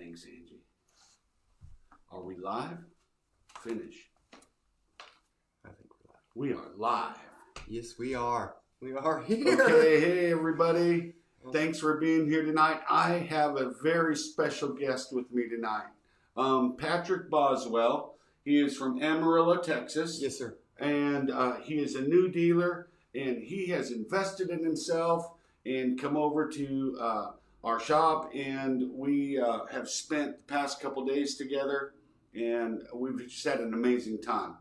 Thanks, Angie. Are we live? Finish. I think we're live. We are live. Yes, we are. We are here. Okay, hey everybody. Thanks for being here tonight. I have a very special guest with me tonight. Patrick Boswell. He is from Amarillo, Texas. Yes, sir. And he is a new dealer, and he has invested in himself and come over to our shop, and we have spent the past couple days together, and we've just had an amazing time.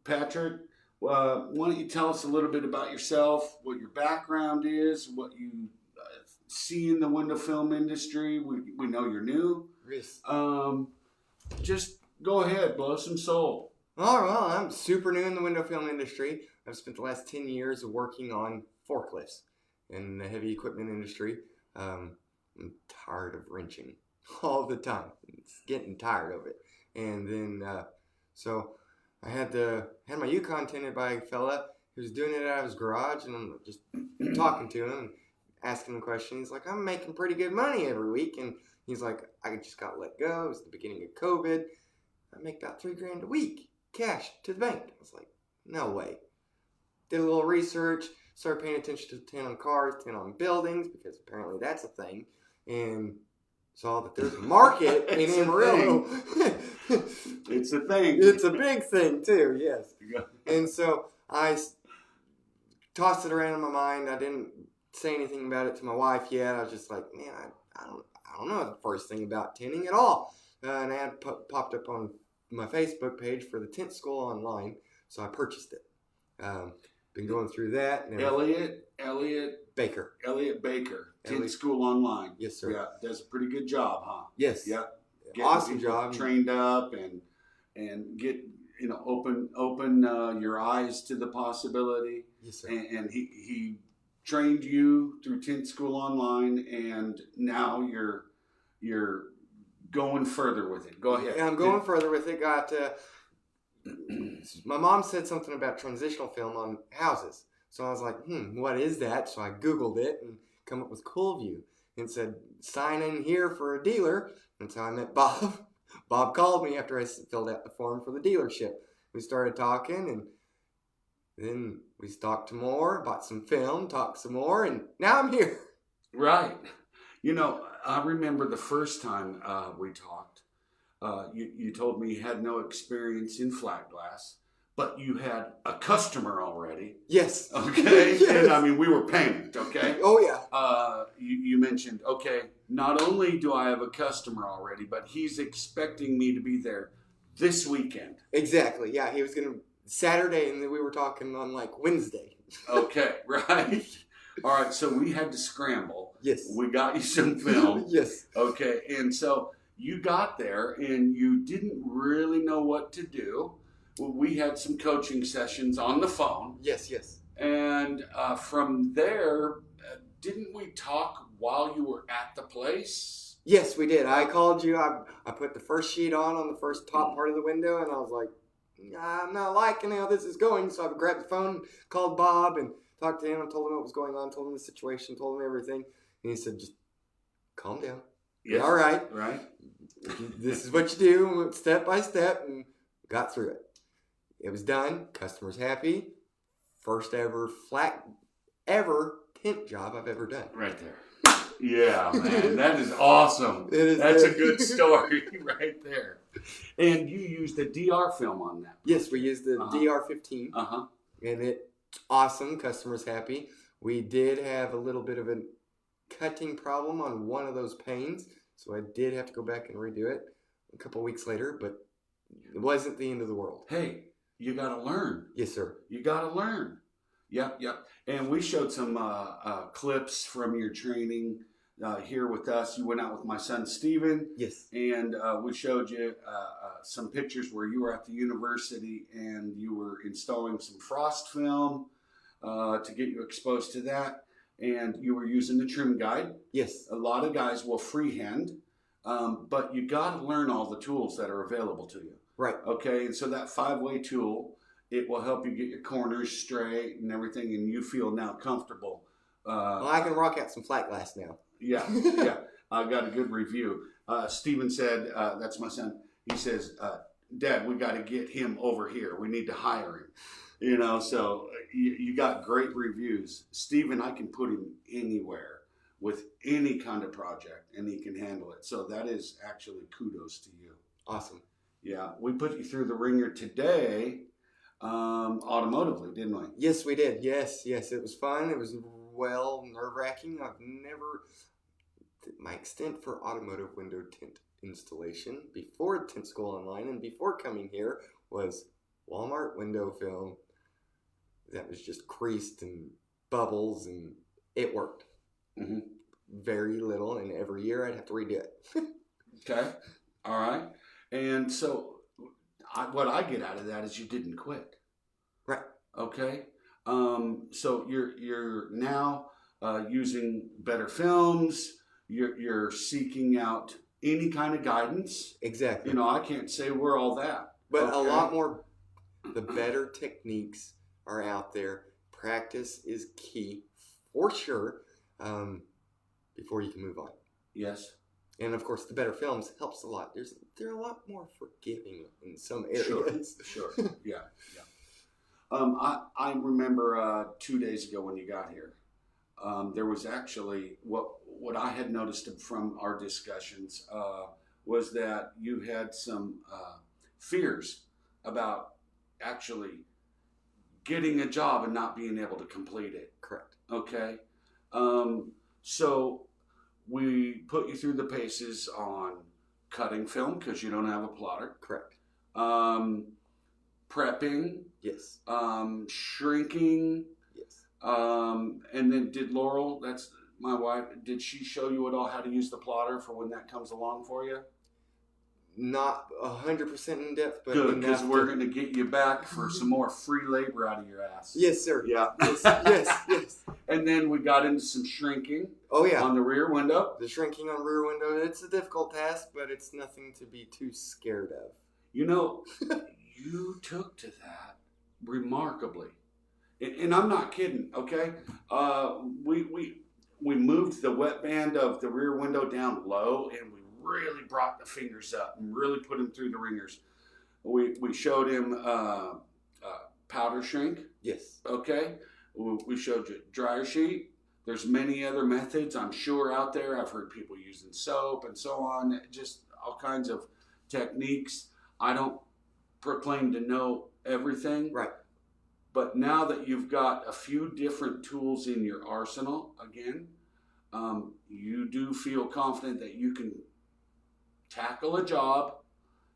Patrick, why don't you tell us a little bit about yourself, what your background is, what you see in the window film industry. We know you're new. Yes. Just go ahead, blow some soul. Oh, well, I'm super new in the window film industry. I've spent the last 10 years working on forklifts in the heavy equipment industry. I'm tired of wrenching all the time. It's getting tired of it. And then, so I had my Yukon tinted by a fella who was doing it out of his garage, and I'm just talking to him and asking him questions. He's like, I'm making pretty good money every week. And he's like, I just got let go. It was the beginning of COVID. I make about $3,000 a week. Cash to the bank. I was like, no way. Did a little research, started paying attention to tint on cars, tint on buildings, because apparently that's a thing, and saw that there's a market in Amarillo. It's a thing. It's a big thing too, yes. And so I tossed it around in my mind. I didn't say anything about it to my wife yet. I was just like, man, I don't know the first thing about tinting at all. An ad popped up on my Facebook page for the tint school online, so I purchased it. Been going through that. And Elliot Baker. Tint school online. Yes, sir. Yeah, does a pretty good job, huh? Yes. Yeah. Awesome job. Trained up and get open your eyes to the possibility. Yes, sir. And he trained you through Tint school online, and now you're going further with it. Go ahead. Yeah, I'm going further with it. My mom said something about transitional film on houses. So I was like, what is that? So I Googled it and come up with Coolview and said, sign in here for a dealer. And so I met Bob. Bob called me after I filled out the form for the dealership. We started talking, and then we talked some more, bought some film, talked some more, and now I'm here. Right. I remember the first time we talked, you told me you had no experience in flat glass, but you had a customer already. Yes. Okay. Yes. And we were panicked. Okay. Oh, yeah. You mentioned, okay, not only do I have a customer already, but he's expecting me to be there this weekend. Exactly. Yeah. He was going to Saturday, and then we were talking on like Wednesday. Okay. Right. All right, so we had to scramble. Yes. We got you some film. Yes. Okay, and so you got there and you didn't really know what to do. We had some coaching sessions on the phone. Yes, yes. And from there, didn't we talk while you were at the place? Yes, we did. I called you. I put the first sheet on the first top part of the window, and I was like, I'm not liking how this is going. So I grabbed the phone, called Bob, and talked to him. I told him what was going on, told him the situation, told him everything. And he said, just calm down. Yes. All right. Right. This is what you do, went step by step, and got through it. It was done. Customer's happy. First ever tint job I've ever done. Right there. Yeah, man. That is awesome. That's a good story right there. And you used a DR film on that. Yes, we used the DR15. Uh-huh. And it's awesome. Customer's happy. We did have a little bit of a cutting problem on one of those panes, so I did have to go back and redo it a couple weeks later, but it wasn't the end of the world. Hey, you got to learn. Yes, sir. You got to learn. Yep. And we showed some clips from your training here with us. You went out with my son, Steven. Yes. And we showed you some pictures where you were at the university and you were installing some frost film to get you exposed to that. And you were using the trim guide. Yes. A lot of guys will freehand, but you got to learn all the tools that are available to you. Right. Okay, and so that 5-way tool, it will help you get your corners straight and everything, and you feel now comfortable. Well, I can rock out some flat glass now. Yeah. I got a good review. Steven said, that's my son. He says, Dad, we got to get him over here. We need to hire him. You know, so you got great reviews. Steven, I can put him anywhere with any kind of project, and he can handle it. So that is actually kudos to you. Awesome. Yeah, we put you through the ringer today, automotively, didn't we? Yes, we did. Yes. It was fun. It was nerve-wracking. My extent for automotive window tint installation before Tint School Online and before coming here was Walmart window film that was just creased and bubbles, and it worked. Mm-hmm. Very little, and every year I'd have to redo it. Okay, all right. And so what I get out of that is you didn't quit. Right. Okay. So you're now using better films. You're seeking out any kind of guidance. Exactly. You know, I can't say we're all that. But okay? a lot more, the better techniques are out there. Practice is key for sure before you can move on. Yes. And of course, the better films helps a lot. They're a lot more forgiving in some areas. Sure. Yeah. I remember 2 days ago when you got here, there was actually what I had noticed from our discussions was that you had some fears about actually getting a job and not being able to complete it. Correct. Okay. So we put you through the paces on cutting film because you don't have a plotter. Correct. Prepping. Yes. Shrinking. Yes. And then did Laurel, that's my wife, did she show you at all how to use the plotter for when that comes along for you? Not 100% in depth, but good, because we're going to get you back for some more free labor out of your ass. Yes, sir. Yeah. Yes. And then we got into some shrinking. Oh, yeah. On the rear window. The shrinking on rear window, it's a difficult task, but it's nothing to be too scared of. You know, you took to that remarkably. And I'm not kidding, okay? We moved the wet band of the rear window down low, and we really brought the fingers up and really put him through the ringers. We showed him powder shrink. Yes. Okay. We showed you dryer sheet. There's many other methods I'm sure out there. I've heard people using soap and so on. Just all kinds of techniques. I don't proclaim to know everything. Right. But now that you've got a few different tools in your arsenal, again, you do feel confident that you can tackle a job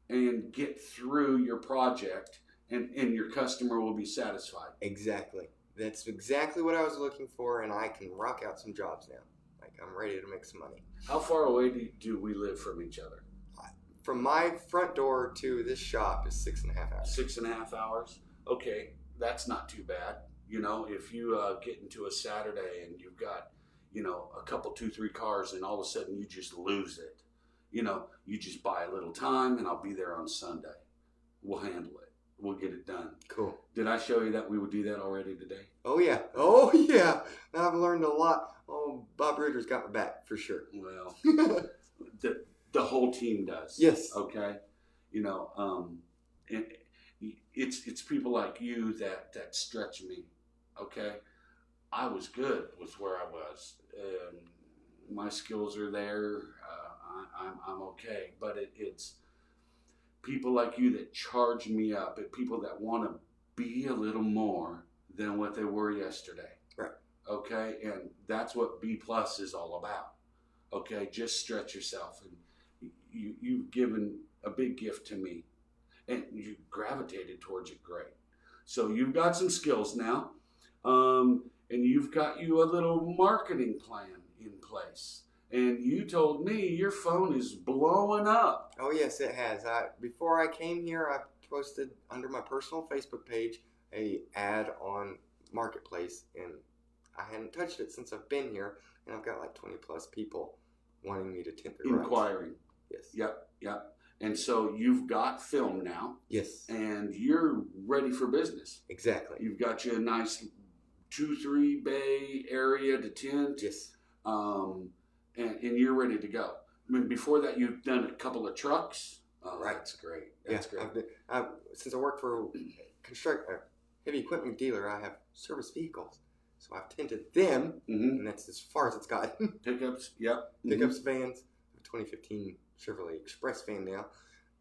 and get through your project, and your customer will be satisfied. Exactly. That's exactly what I was looking for, and I can rock out some jobs now. Like, I'm ready to make some money. How far away do we live from each other? From my front door to this shop is 6.5 hours. 6.5 hours? Okay, that's not too bad. You know, if you get into a Saturday and you've got, you know, a couple, 2-3 cars, and all of a sudden you just lose it. You know, you just buy a little time, and I'll be there on Sunday. We'll handle it. We'll get it done. Cool. Did I show you that we would do that already today? Oh, yeah. I've learned a lot. Oh, Bob Reuter's got my back, for sure. Well, the whole team does. Yes. Okay. You know, and it's people like you that stretch me. Okay. I was good with where I was. My skills are there. I'm okay. But it's people like you that charge me up, and people that want to be a little more than what they were yesterday. Right. Okay. And that's what B+ is all about. Okay. Just stretch yourself, and you've given a big gift to me, and you gravitated towards it. Great. So you've got some skills now, and you've got you a little marketing plan in place. And you told me your phone is blowing up. Oh, yes, it has. Before I came here, I posted under my personal Facebook page a ad on Marketplace, and I hadn't touched it since I've been here, and I've got like 20 plus people wanting me to tint their rides. Inquiring. Yes. Yep. And so you've got film now. Yes. And you're ready for business. Exactly. You've got you a nice 2-3 bay area to tint. Yes. and you're ready to go. I mean, before that, you've done a couple of trucks. Oh, Right. That's great. That's great. Since I work for a heavy equipment dealer, I have service vehicles. So I've tinted them, and that's as far as it's gotten. Pickups, yep. Pickups, vans, a 2015 Chevrolet Express van now.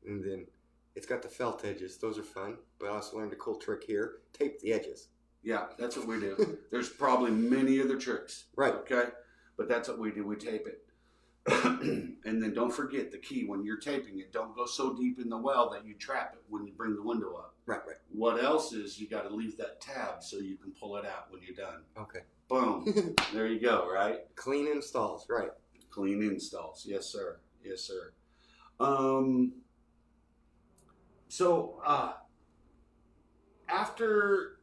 And then it's got the felt edges. Those are fun. But I also learned a cool trick here. Tape the edges. Yeah, that's what we do. There's probably many other tricks. Right. Okay? But that's what we do. We tape it. And then don't forget the key when you're taping it. Don't go so deep in the well that you trap it when you bring the window up. Right. What else is you got to leave that tab so you can pull it out when you're done. Okay. Boom. There you go, right? Clean installs, right. Clean installs. Yes, sir. Yes, sir. So after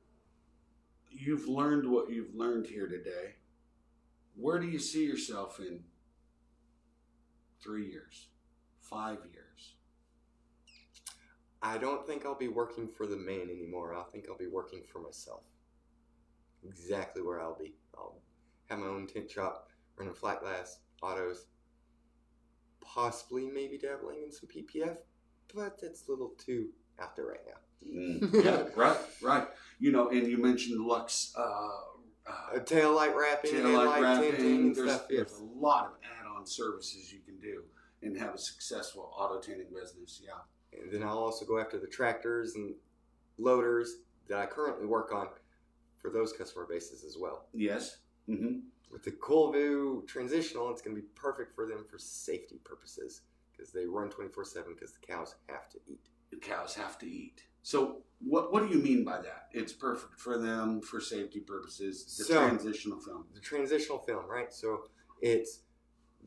you've learned what you've learned here today, where do you see yourself in 3 years, 5 years? I don't think I'll be working for the man anymore. I think I'll be working for myself. Exactly where I'll be. I'll have my own tint shop, running flat glass, autos, possibly maybe dabbling in some PPF, but that's a little too out there right now. Yeah, right. You know, and you mentioned Lux tail light wrapping, taillight headlight tinting, and There's stuff. Yes. a lot of add-on services you can do and have a successful auto tinting business. Yeah. And then I'll also go after the tractors and loaders that I currently work on for those customer bases as well. Yes. Mm-hmm. With the Coolview transitional, it's going to be perfect for them for safety purposes because they run 24/7 because the cows have to eat. The cows have to eat. So what do you mean by that? It's perfect for them for safety purposes. The transitional film. The transitional film, right? So it's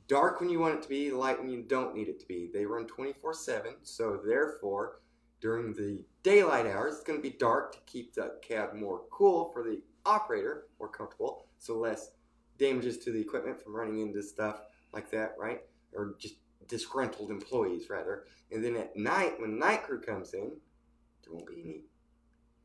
dark when you want it to be, light when you don't need it to be. They run 24/7, so therefore, during the daylight hours, it's going to be dark to keep the cab more cool for the operator, more comfortable, so less damages to the equipment from running into stuff like that, right? Or just disgruntled employees, rather. And then at night, when the night crew comes in, there won't be any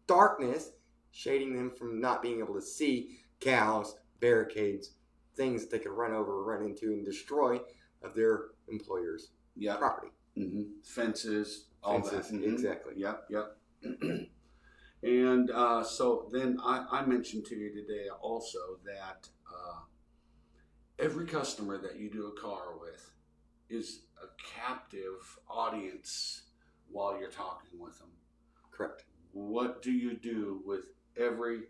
darkness shading them from not being able to see cows, barricades, things that they could run over, run into, and destroy of their employer's property. Mm-hmm. Fences, all that. Mm-hmm. Exactly. Yep. And so then I mentioned to you today also that every customer that you do a car with is a captive audience while you're talking with them. Correct. What do you do with every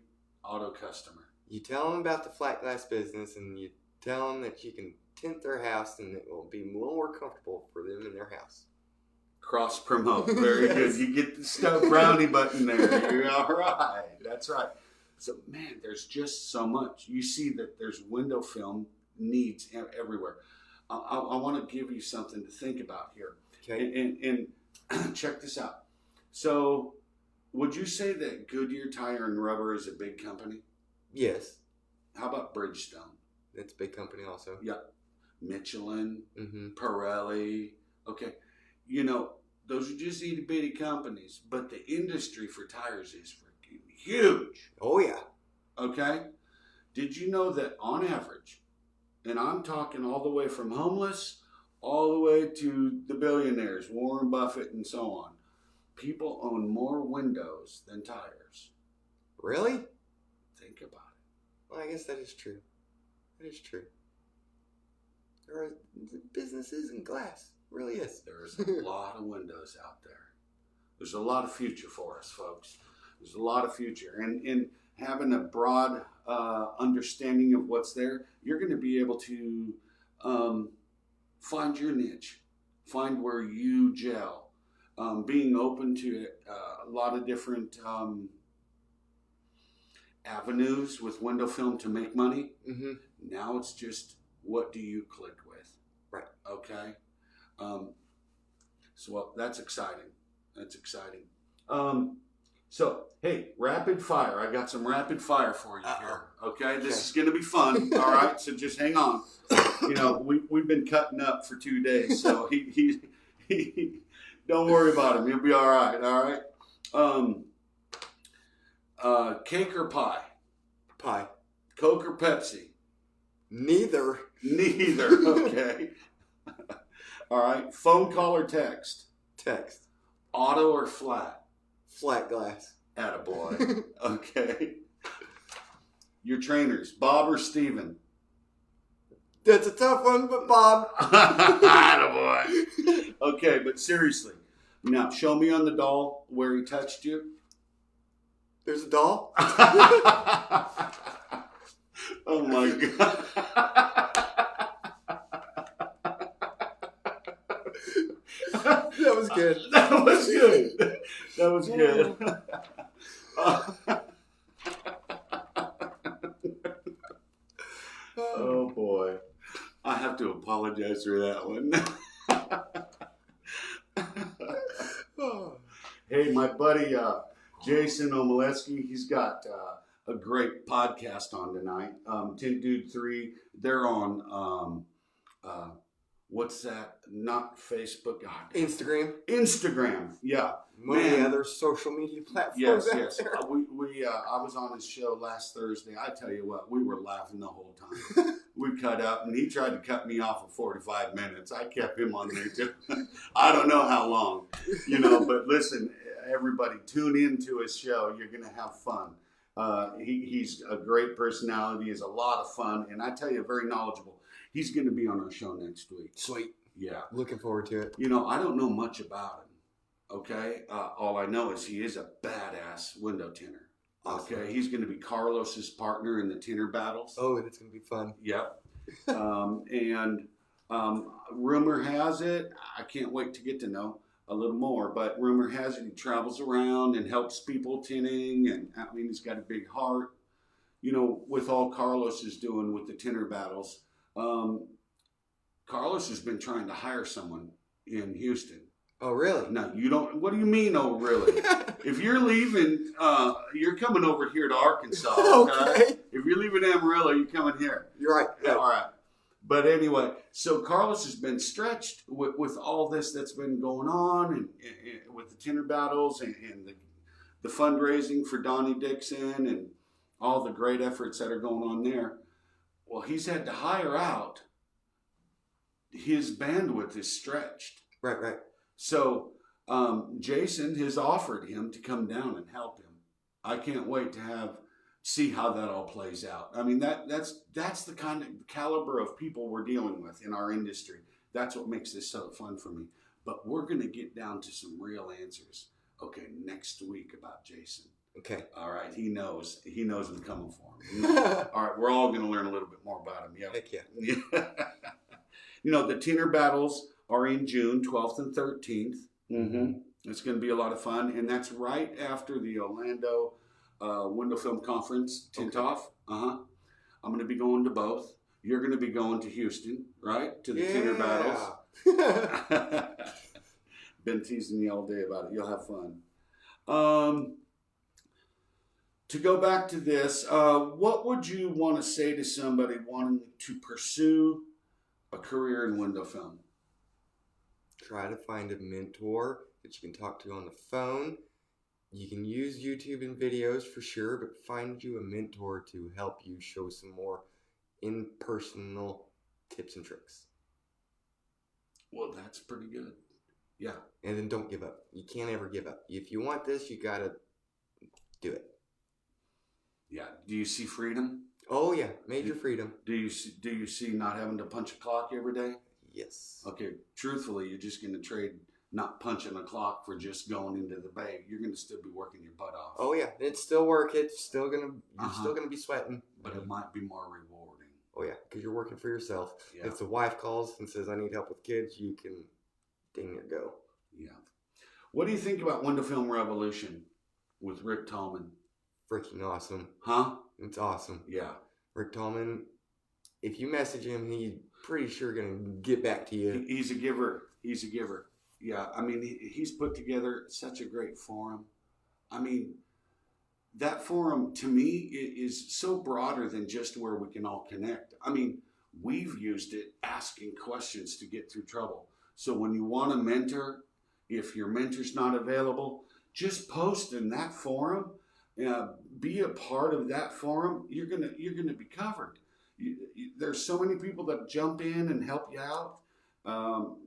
auto customer? You tell them about the flat glass business, and you tell them that you can tint their house, and it will be a little more comfortable for them in their house. Cross promote. Very good. You get the stuff brownie button there. You're all right. That's right. So, man, there's just so much. You see that there's window film needs everywhere. I want to give you something to think about here. Okay. And check this out. So, would you say that Goodyear Tire and Rubber is a big company? Yes. How about Bridgestone? That's a big company also. Yeah. Michelin, Mm-hmm. Pirelli. Okay. You know, those are just itty bitty companies, but the industry for tires is freaking huge. Oh, yeah. Okay? Did you know that on average, and I'm talking all the way from homeless all the way to the billionaires, Warren Buffett and so on, people own more windows than tires? Really? Think about it. Well, I guess that is true. That is true. There are businesses in glass. It really is. There's a lot of windows out there. There's a lot of future for us, folks. There's a lot of future. And having a broad understanding of what's there, you're going to be able to find your niche, find where you gel, being open to a lot of different avenues with window film to make money. Mm-hmm. Now it's just, what do you click with? Right. Okay. So well, that's exciting. That's exciting. So hey, rapid fire. I got some rapid fire for you here. Okay, this is going to be fun. All right, so just hang on. You know, we've been cutting up for 2 days, so he don't worry about him. He'll be all right. All right. Cake or pie? Pie. Coke or Pepsi? Neither. Neither. Okay. All right. Phone call or text? Text. Auto or flat? Flat glass. Attaboy. Okay. Your trainers, Bob or Steven? That's a tough one, but Bob. Attaboy. Okay, but seriously. Now, show me on the doll where he touched you. There's a doll? Oh my God. That was good. That was good. That was good. Oh boy. I have to apologize for that one. Hey, my buddy Jason Omoleski, he's got a great podcast on tonight. Tint Dude 3, they're on, what's that? Not Facebook. God. Instagram, yeah. Many other social media platforms. Yes, out yes. there. I was on his show last Thursday. I tell you what, we were laughing the whole time. We cut up, and he tried to cut me off at 45 minutes. I kept him on there too. I don't know how long, but listen, everybody, tune into his show. You're going to have fun. He's a great personality. He's a lot of fun, and I tell you, very knowledgeable. He's going to be on our show next week. Sweet. Yeah. Looking forward to it. I don't know much about him. Okay, all I know is he is a badass window tinner. Awesome. Okay, he's going to be Carlos's partner in the tinner battles. Oh, that's going to be fun. Yep. Rumor has it, I can't wait to get to know a little more, but rumor has it he travels around and helps people tinning, and I mean, he's got a big heart. With all Carlos is doing with the tinner battles, Carlos has been trying to hire someone in Houston. Oh, really? No, you don't. What do you mean, oh, really? If you're leaving, you're coming over here to Arkansas. Okay? If you're leaving Amarillo, you're coming here. You're right. Yeah. All right. But anyway, so Carlos has been stretched with all this that's been going on, and with the tinner battles and the fundraising for Donnie Dixon and all the great efforts that are going on there. Well, he's had to hire out. His bandwidth is stretched. Right. So Jason has offered him to come down and help him. I can't wait to see how that all plays out. I mean, that's the kind of caliber of people we're dealing with in our industry. That's what makes this so fun for me. But we're going to get down to some real answers, okay, next week about Jason. Okay. All right. He knows I'm coming for him. All right. We're all going to learn a little bit more about him. Yeah. Heck yeah. The tinner battles are in June 12th and 13th. Mm-hmm. It's going to be a lot of fun. And that's right after the Orlando Window Film Conference, Tint Off. Uh-huh. I'm going to be going to both. You're going to be going to Houston, right? To the tinner battles. Been teasing you all day about it. You'll have fun. To go back to this, what would you want to say to somebody wanting to pursue a career in window film? Try to find a mentor that you can talk to on the phone. You can use YouTube and videos for sure, but find you a mentor to help you show some more impersonal tips and tricks. Well, that's pretty good. Yeah. And then don't give up. You can't ever give up. If you want this, you gotta do it. Yeah. Do you see freedom? Oh yeah, major freedom. Do you see not having to punch a clock every day? Yes. Okay. Truthfully, you're just going to trade not punching a clock for just going into the bay. You're going to still be working your butt off. Oh yeah, it's still work. It's still gonna. You're still gonna be sweating, but it might be more rewarding. Oh yeah, because you're working for yourself. Yeah. If the wife calls and says, "I need help with kids," you can ding your go. Yeah. What do you think about Window Film Revolution with Rick Tallman? Freaking awesome. Huh? It's awesome. Yeah. Rick Tallman, if you message him, he's pretty sure going to get back to you. He's a giver. Yeah. I mean, he's put together such a great forum. I mean, that forum to me is so broader than just where we can all connect. I mean, we've used it asking questions to get through trouble. So when you want a mentor, if your mentor's not available, just post in that forum. Be a part of that forum. You're gonna be covered. There's so many people that jump in and help you out.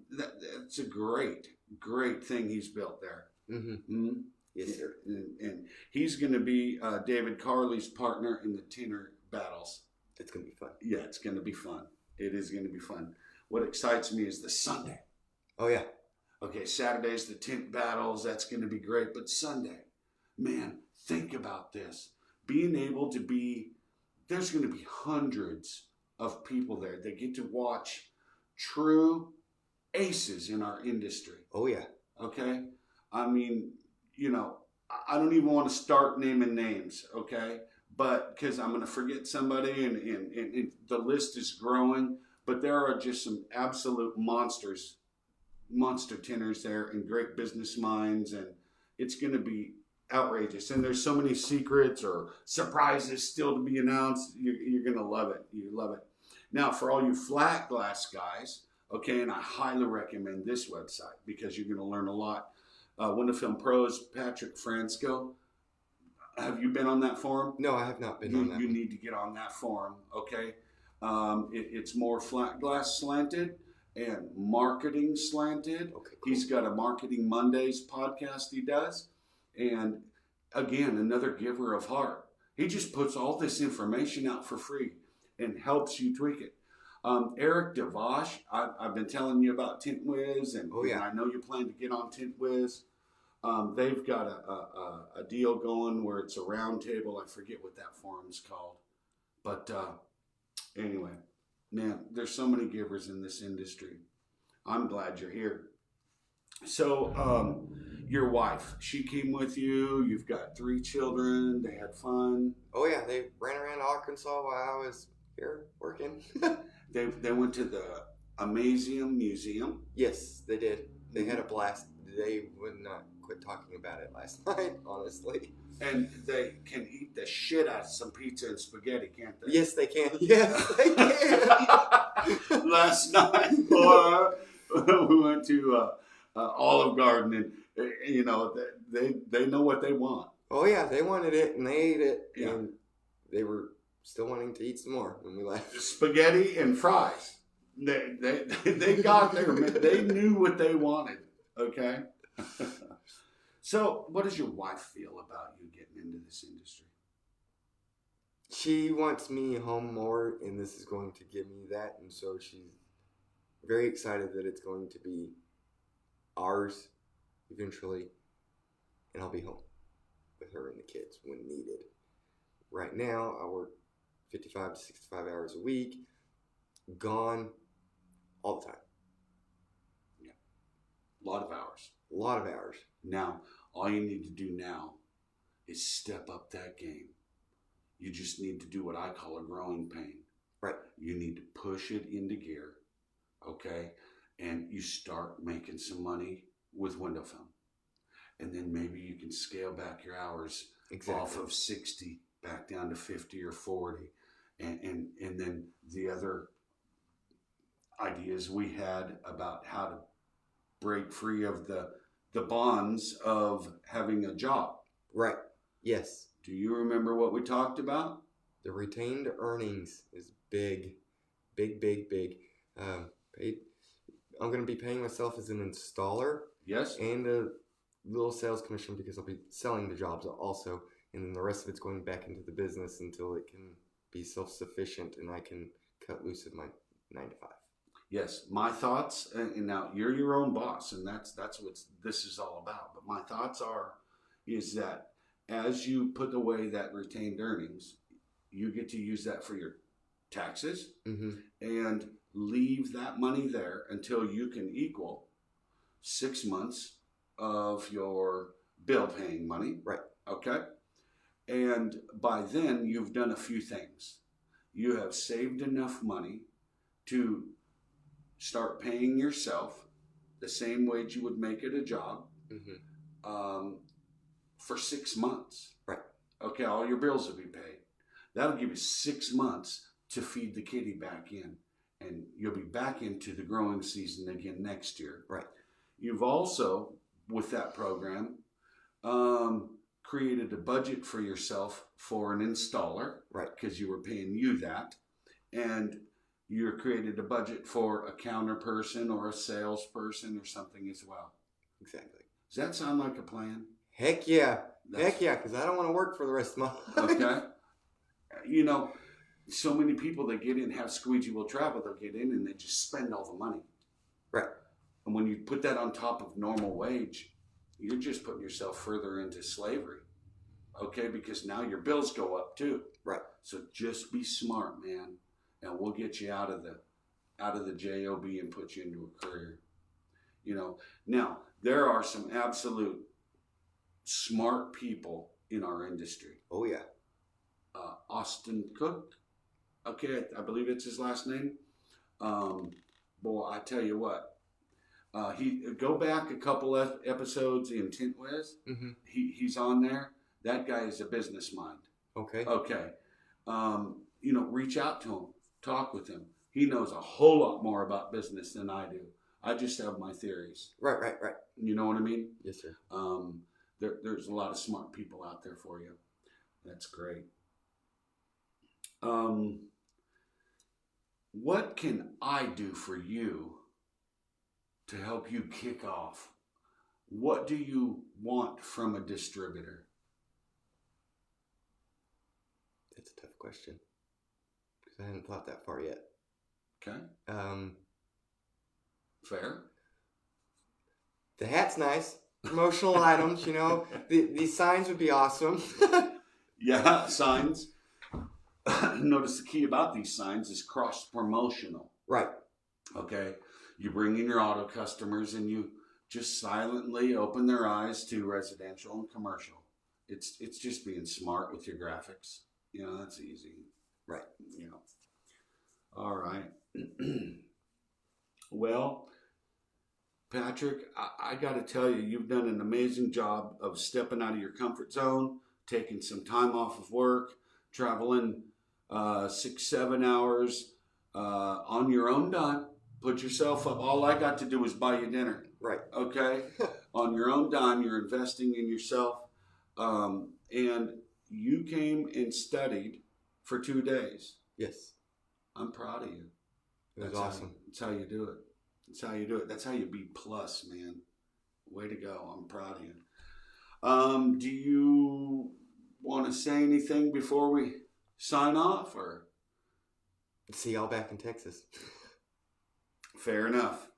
That's a great thing he's built there. Mm-hmm. Yes, sir. And he's going to be David Carley's partner in the Tinner battles. It's going to be fun. Yeah, it's going to be fun. It is going to be fun. What excites me is the Sunday. Oh, yeah. Okay, Saturday's the Tint battles. That's going to be great. But Sunday, man, think about this. Being able to be, there's going to be hundreds of people there that get to watch true aces in our industry. Oh, yeah. Okay? I mean, I don't even want to start naming names, okay? But because I'm going to forget somebody and the list is growing. But there are just some absolute monster tinners there and great business minds. And it's going to be outrageous. And there's so many secrets or surprises still to be announced. You're going to love it. You love it. Now, for all you flat glass guys, okay, and I highly recommend this website because you're going to learn a lot. Window Film Pros, Patrick Fransco. Have you been on that forum? No, I have not been on that. You need to get on that forum, okay? It's more flat glass slanted and marketing slanted. Okay, cool. He's got a Marketing Mondays podcast he does. And again, another giver of heart. He just puts all this information out for free and helps you tweak it. Eric DeVosh, I've been telling you about Tint Wiz, and I know you plan to get on Tint Wiz. They've got a deal going where it's a round table. I forget what that forum's called. But anyway, man, there's so many givers in this industry. I'm glad you're here. So your wife, she came with you. You've got 3 children. They had fun. Oh, yeah. They ran around Arkansas while I was here working. They went to the Amazium Museum. Yes, they did. They had a blast. They would not quit talking about it last night, honestly. And they can eat the shit out of some pizza and spaghetti, can't they? Yes, they can. Yes, they can. Last night, we went to Olive Garden, and they know what they want. Oh yeah, they wanted it and they ate it, Yeah. and they were still wanting to eat some more when we left. Spaghetti and fries. They got there. They knew what they wanted. Okay. So, what does your wife feel about you getting into this industry? She wants me home more, and this is going to give me that, and so she's very excited that it's going to be ours eventually, and I'll be home with her and the kids when needed. Right now, I work 55 to 65 hours a week, gone all the time. Yeah. A lot of hours. A lot of hours. Now, all you need to do now is step up that game. You just need to do what I call a growing pain. Right. You need to push it into gear, okay? And you start making some money with window film. And then maybe you can scale back your hours off of 60 back down to 50 or 40. And then the other ideas we had about how to break free of the bonds of having a job. Right. Yes. Do you remember what we talked about? The retained earnings is big, big, big, big. I'm going to be paying myself as an installer. Yes. And a little sales commission because I'll be selling the jobs also. And then the rest of it's going back into the business until it can be self-sufficient and I can cut loose of my 9 to 5. Yes, my thoughts, and now you're your own boss, and that's what this is all about. But my thoughts is that as you put away that retained earnings, you get to use that for your taxes and leave that money there until you can equal 6 months of your bill paying money. Right. Okay. And by then, you've done a few things. You have saved enough money to start paying yourself the same wage you would make at a job for 6 months. Right. Okay, all your bills will be paid. That'll give you 6 months to feed the kitty back in. And you'll be back into the growing season again next year. Right. You've also, with that program, created a budget for yourself for an installer. Right. Because you were paying you that. and you created a budget for a counter person or a salesperson or something as well. Exactly. Does that sound like a plan? Heck yeah. Heck yeah, because I don't want to work for the rest of my life. Okay. You know, so many people that get in have squeegee will travel. They'll get in and they just spend all the money. Right. And when you put that on top of normal wage, you're just putting yourself further into slavery. Okay, because now your bills go up too. Right. So just be smart, man, and we'll get you out of the job and put you into a career. You know, now there are some absolute smart people in our industry. Oh yeah. Austin Cook. Okay, I believe it's his last name. Boy, I tell you what. He go back a couple episodes in Tint. Mm-hmm. He's on there. That guy is a business mind. Okay. Okay. You know, reach out to him. Talk with him. He knows a whole lot more about business than I do. I just have my theories. Right. You know what I mean? Yes, sir. There's a lot of smart people out there for you. That's great. What can I do for you to help you kick off? What do you want from a distributor? That's a tough question because I haven't thought that far yet. Okay. Fair. The hat's nice. Promotional items, you know. These signs would be awesome. Yeah, signs. Notice the key about these signs is cross-promotional. Right. Okay. You bring in your auto customers and you just silently open their eyes to residential and commercial. It's just being smart with your graphics. You know, that's easy. Right. You know. All right. Well, Patrick, I got to tell you, you've done an amazing job of stepping out of your comfort zone, taking some time off of work, traveling 6-7 hours on your own dime. Put yourself up. All I got to do was buy you dinner. Right. Okay? On your own dime, you're investing in yourself. And you came and studied for 2 days. Yes. I'm proud of you. It was awesome. That's how you do it. That's how you do it. That's how you be plus, man. Way to go. I'm proud of you. Do you want to say anything before we sign off, or? See y'all back in Texas. Fair enough.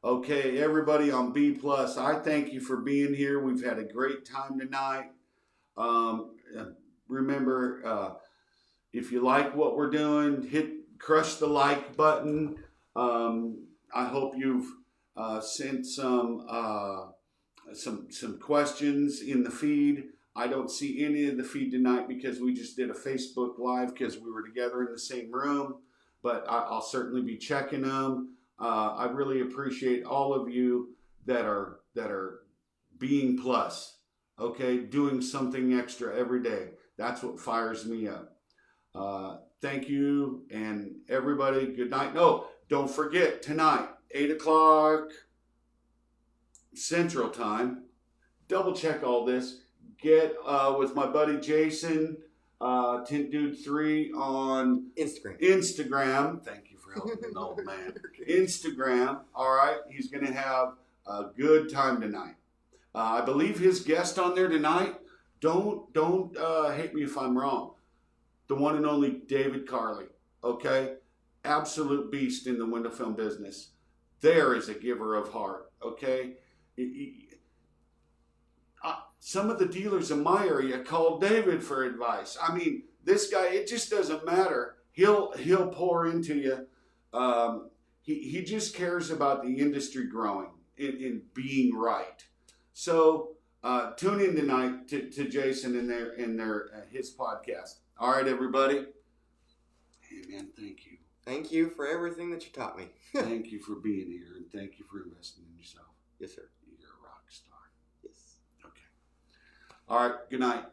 Okay, everybody on B plus, I thank you for being here. We've had a great time tonight. Remember, if you like what we're doing, crush the like button. I hope you've sent some questions in the feed. I don't see any of the feed tonight because we just did a Facebook Live because we were together in the same room. But I'll certainly be checking them. I really appreciate all of you that are being plus. Okay, doing something extra every day. That's what fires me up. Thank you, and everybody, good night. No, don't forget, tonight, 8 o'clock Central Time. Double check all this. Get with my buddy Jason, Tint Dude 3 on Instagram. Thank you for helping an old man. Instagram. All right, he's going to have a good time tonight. I believe his guest on there tonight. Don't hate me if I'm wrong. The one and only David Carley. Okay, absolute beast in the window film business. There is a giver of heart. Okay. Some of the dealers in my area called David for advice. I mean, this guy, it just doesn't matter. He'll pour into you. He just cares about the industry growing and being right. So tune in tonight to Jason in his podcast. All right, everybody. Hey, man, thank you. Thank you for everything that you taught me. Thank you for being here, and thank you for investing in yourself. Yes, sir. You're a rock star. Yes. Okay. All right, good night.